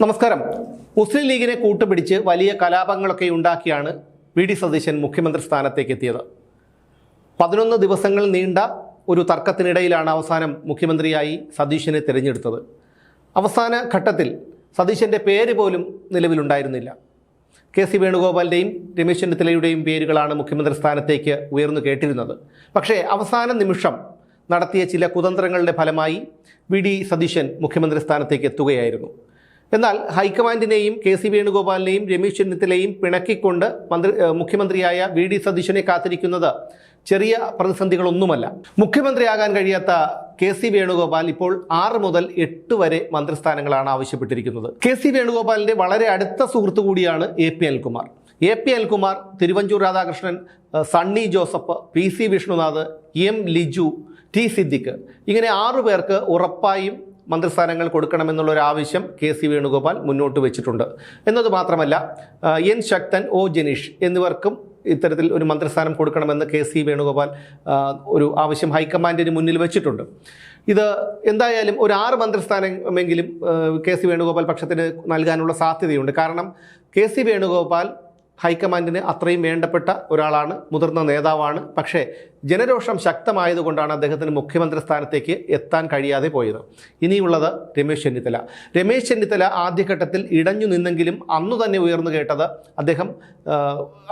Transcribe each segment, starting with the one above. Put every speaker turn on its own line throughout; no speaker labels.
നമസ്കാരം. മുസ്ലിം ലീഗിനെ കൂട്ടുപിടിച്ച് വലിയ കലാപങ്ങളൊക്കെ ഉണ്ടാക്കിയാണ് വി.ഡി. സതീശൻ മുഖ്യമന്ത്രി സ്ഥാനത്തേക്ക് എത്തിയത്. 11 ദിവസങ്ങൾ നീണ്ട ഒരു തർക്കത്തിനിടയിലാണ് അവസാനം മുഖ്യമന്ത്രിയായി സതീശനെ തിരഞ്ഞെടുത്തത്. അവസാന ഘട്ടത്തിൽ സതീശൻ്റെ പേര് പോലും നിലവിലുണ്ടായിരുന്നില്ല. കെ.സി. വേണുഗോപാലിൻ്റെയും രമേശ് ചെന്നിത്തലയുടെയും പേരുകളാണ് മുഖ്യമന്ത്രി സ്ഥാനത്തേക്ക് ഉയർന്നു കേട്ടിരുന്നത്. പക്ഷേ അവസാന നിമിഷം നടത്തിയ ചില കുതന്ത്രങ്ങളുടെ ഫലമായി വി.ഡി. സതീശൻ മുഖ്യമന്ത്രി സ്ഥാനത്തേക്ക് എത്തുകയായിരുന്നു. എന്നാൽ ഹൈക്കമാൻഡിനെയും കെ.സി. വേണുഗോപാലിനെയും രമേശ് ചെന്നിത്തലയും പിണക്കിക്കൊണ്ട് മുഖ്യമന്ത്രിയായ വി.ഡി. സതീശനെ കാത്തിരിക്കുന്നത് ചെറിയ പ്രതിസന്ധികളൊന്നുമല്ല. മുഖ്യമന്ത്രിയാകാൻ കഴിയാത്ത കെ.സി. വേണുഗോപാൽ ഇപ്പോൾ 6 മുതൽ 8 വരെ മന്ത്രിസ്ഥാനങ്ങളാണ് ആവശ്യപ്പെട്ടിരിക്കുന്നത്. കെ.സി. വേണുഗോപാലിൻ്റെ വളരെ അടുത്ത സുഹൃത്തു കൂടിയാണ് AP. Anilkumar. AP. Anilkumar, Thiruvanchoor Radhakrishnan, Sunny Joseph, PC. Vishnunath, M. Liju, T. Siddique, ഇങ്ങനെ 6 പേർക്ക് ഉറപ്പായും മന്ത്രിസ്ഥാനങ്ങൾ കൊടുക്കണമെന്നുള്ളൊരു ആവശ്യം കെ.സി. വേണുഗോപാൽ മുന്നോട്ട് വെച്ചിട്ടുണ്ട്. എന്നത് മാത്രമല്ല, എൻ. ശക്തൻ, ഒ. ജനീഷ് എന്നിവർക്കും ഇത്തരത്തിൽ ഒരു മന്ത്രിസ്ഥാനം കൊടുക്കണമെന്ന് കെ.സി. വേണുഗോപാൽ ഒരു ആവശ്യം ഹൈക്കമാൻഡിന് മുന്നിൽ വെച്ചിട്ടുണ്ട്. ഇത് എന്തായാലും ഒരു 6 മന്ത്രിസ്ഥാനമെങ്കിലും കെ.സി. വേണുഗോപാൽ പക്ഷത്തിന് നൽകാനുള്ള സാധ്യതയുണ്ട്. കാരണം കെ.സി. വേണുഗോപാൽ ഹൈക്കമാൻഡിന് അത്രയും വേണ്ടപ്പെട്ട ഒരാളാണ്, മുതിർന്ന നേതാവാണ്. പക്ഷേ ജനരോഷം ശക്തമായതുകൊണ്ടാണ് അദ്ദേഹത്തിന് മുഖ്യമന്ത്രി സ്ഥാനത്തേക്ക് എത്താൻ കഴിയാതെ പോയത്. ഇനിയുള്ളത് രമേശ് ചെന്നിത്തല. രമേശ് ചെന്നിത്തല ആദ്യഘട്ടത്തിൽ ഇടഞ്ഞു നിന്നെങ്കിലും അന്നു തന്നെ ഉയർന്നു കേട്ടത് അദ്ദേഹം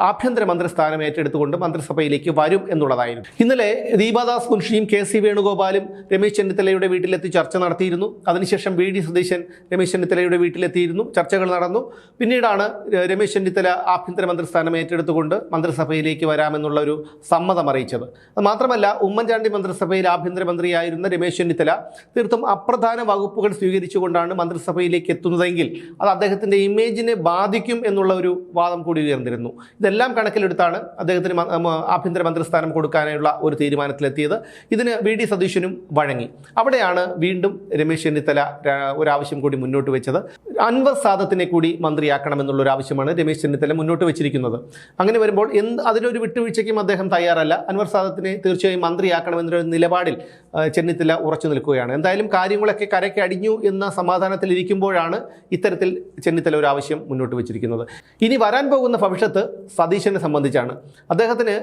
ആഭ്യന്തര മന്ത്രി സ്ഥാനം ഏറ്റെടുത്തുകൊണ്ട് മന്ത്രിസഭയിലേക്ക് വരും എന്നുള്ളതായിരുന്നു. ഇന്നലെ ദീപാദാസ് മുൻഷിയും കെ.സി. വേണുഗോപാലും രമേശ് ചെന്നിത്തലയുടെ വീട്ടിലെത്തി ചർച്ച നടത്തിയിരുന്നു. അതിനുശേഷം വി.ഡി. സതീശൻ രമേശ് ചെന്നിത്തലയുടെ വീട്ടിലെത്തിയിരുന്നു. ചർച്ചകൾ നടന്നു. പിന്നീടാണ് രമേശ് ചെന്നിത്തല ആഭ്യന്തര മന്ത്രിസ്ഥാനം ഏറ്റെടുത്തുകൊണ്ട് മന്ത്രിസഭയിലേക്ക് വരാമെന്നുള്ള ഒരു സമ്മതം അറിയിച്ചത്. അത് മാത്രമല്ല, ഉമ്മൻചാണ്ടി മന്ത്രിസഭയിൽ ആഭ്യന്തരമന്ത്രിയായിരുന്ന രമേശ് ചെന്നിത്തല തീർത്തും അപ്രധാന വകുപ്പുകൾ സ്വീകരിച്ചുകൊണ്ടാണ് മന്ത്രിസഭയിലേക്ക് എത്തുന്നതെങ്കിൽ അത് അദ്ദേഹത്തിൻ്റെ ഇമേജിനെ ബാധിക്കും എന്നുള്ള ഒരു വാദം കൂടി ഉയർന്നിരുന്നു. ഇതെല്ലാം കണക്കിലെടുത്താണ് അദ്ദേഹത്തിന് ആഭ്യന്തര മന്ത്രിസ്ഥാനം കൊടുക്കാനുള്ള ഒരു തീരുമാനത്തിലെത്തിയത്. ഇതിന് വി.ഡി. സതീശനും വഴങ്ങി. അവിടെയാണ് വീണ്ടും രമേശ് ചെന്നിത്തല ഒരാവശ്യം കൂടി മുന്നോട്ട് വെച്ചത്. അൻവർ സാദത്തിനെ കൂടി മന്ത്രിയാക്കണമെന്നുള്ളൊരു ആവശ്യമാണ് രമേശ് ചെന്നിത്തല മുന്നോട്ട് വെച്ചിരിക്കുന്നത്. അങ്ങനെ വരുമ്പോൾ അതിനൊരു വിട്ടുവീഴ്ചയ്ക്കും അദ്ദേഹം തയ്യാറല്ല. അൻവർ സാദത്തിനെ തീർച്ചയായും മന്ത്രിയാക്കണമെന്നൊരു നിലപാടിൽ ചെന്നിത്തല ഉറച്ചു നിൽക്കുകയാണ്. എന്തായാലും കാര്യങ്ങളൊക്കെ കരയ്ക്ക് അടിഞ്ഞു എന്ന സമാധാനത്തിലിരിക്കുമ്പോഴാണ് ഇത്തരത്തിൽ ചെന്നിത്തല ഒരു ആവശ്യം മുന്നോട്ട് വെച്ചിരിക്കുന്നത്. ഇനി വരാൻ പോകുന്ന ഭവിഷ്യത്ത് സതീശനെ സംബന്ധിച്ചാണ്. അദ്ദേഹത്തിന്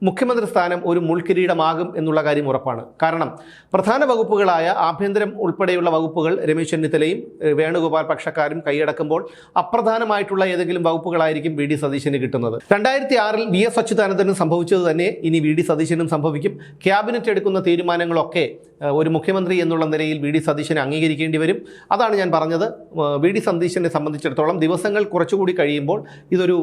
മുഖ്യമന്ത്രി സ്ഥാനം ഒരു മുൾക്കിരീടമാകും എന്നുള്ള കാര്യം ഉറപ്പാണ്. കാരണം പ്രധാന വകുപ്പുകളായ ആഭ്യന്തരം ഉൾപ്പെടെയുള്ള വകുപ്പുകൾ രമേശ് ചെന്നിത്തലയും വേണുഗോപാൽ പക്ഷക്കാരും കൈയടക്കുമ്പോൾ അപ്രധാനമായിട്ടുള്ള ഏതെങ്കിലും വകുപ്പുകളായിരിക്കും വി.ഡി. സതീശന് കിട്ടുന്നത്. 2006 വി.എസ്. അച്യുതാനന്ദനും സംഭവിച്ചത് തന്നെ ഇനി വി.ഡി. സതീശനും സംഭവിക്കും. ക്യാബിനറ്റ് എടുക്കുന്ന തീരുമാനങ്ങളൊക്കെ ഒരു മുഖ്യമന്ത്രി എന്നുള്ള നിലയിൽ വി.ഡി. സതീശനെ അംഗീകരിക്കേണ്ടി വരും. അതാണ് ഞാൻ പറഞ്ഞത്. വി.ഡി. സതീശനെ സംബന്ധിച്ചിടത്തോളം ദിവസങ്ങൾ കുറച്ചുകൂടി കഴിയുമ്പോൾ ഇതൊരു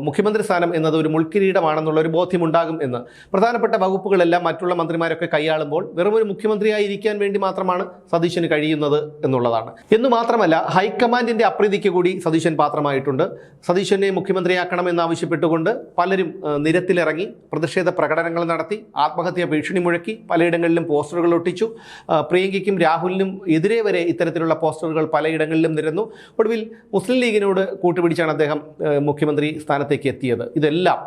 മുഖ്യമന്ത്രി സ്ഥാനം എന്നത് ഒരു മുൾക്കിരീടമാണെന്നുള്ള ഒരു ബോധ്യമുണ്ടാകും എന്ന്. പ്രധാനപ്പെട്ട വകുപ്പുകളെല്ലാം മറ്റുള്ള മന്ത്രിമാരൊക്കെ കൈയാളുമ്പോൾ വെറും ഒരു മുഖ്യമന്ത്രിയായി ഇരിക്കാൻ വേണ്ടി മാത്രമാണ് സതീശന് കഴിയുന്നത് എന്നുള്ളതാണ്. എന്നു മാത്രമല്ല, ഹൈക്കമാൻഡിൻ്റെ അപ്രീതിക്ക് കൂടി സതീശൻ പാത്രമായിട്ടുണ്ട്. സതീശനെ മുഖ്യമന്ത്രിയാക്കണം എന്നാവശ്യപ്പെട്ടുകൊണ്ട് പലരും നിരത്തിലിറങ്ങി പ്രതിഷേധ പ്രകടനങ്ങൾ നടത്തി, ആത്മഹത്യാ ഭീഷണി മുഴക്കി, പലയിടങ്ങളിലും പോസ്റ്ററുകൾ ഒട്ടിച്ചു. പ്രിയങ്കയ്ക്കും രാഹുലിനും എതിരെ വരെ ഇത്തരത്തിലുള്ള പോസ്റ്ററുകൾ പലയിടങ്ങളിലും നിരന്നു. ഒടുവിൽ മുസ്ലിം ലീഗിനോട് കൂട്ടുപിടിച്ചാണ് അദ്ദേഹം മുഖ്യമന്ത്രി സ്ഥാനത്തേക്ക് എത്തിയത്. ഇതെല്ലാം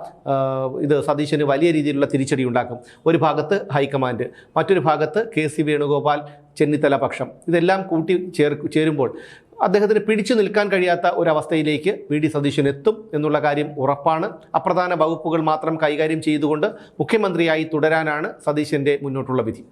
ഇത് സതീശന് വലിയ രീതിയിലുള്ള തിരിച്ചടി ഉണ്ടാക്കും. ഒരു ഭാഗത്ത് ഹൈക്കമാൻഡ്, മറ്റൊരു ഭാഗത്ത് കെ.സി. വേണുഗോപാൽ, ചെന്നിത്തല പക്ഷം, ഇതെല്ലാം കൂട്ടി ചേരുമ്പോൾ അദ്ദേഹത്തിന് പിടിച്ചു നിൽക്കാൻ കഴിയാത്ത ഒരവസ്ഥയിലേക്ക് വി.ഡി. സതീശൻ എത്തും എന്നുള്ള കാര്യം ഉറപ്പാണ്. അപ്രധാന വകുപ്പുകൾ മാത്രം കൈകാര്യം ചെയ്തുകൊണ്ട് മുഖ്യമന്ത്രിയായി തുടരാനാണ് സതീശൻ്റെ മുന്നോട്ടുള്ള വിധി.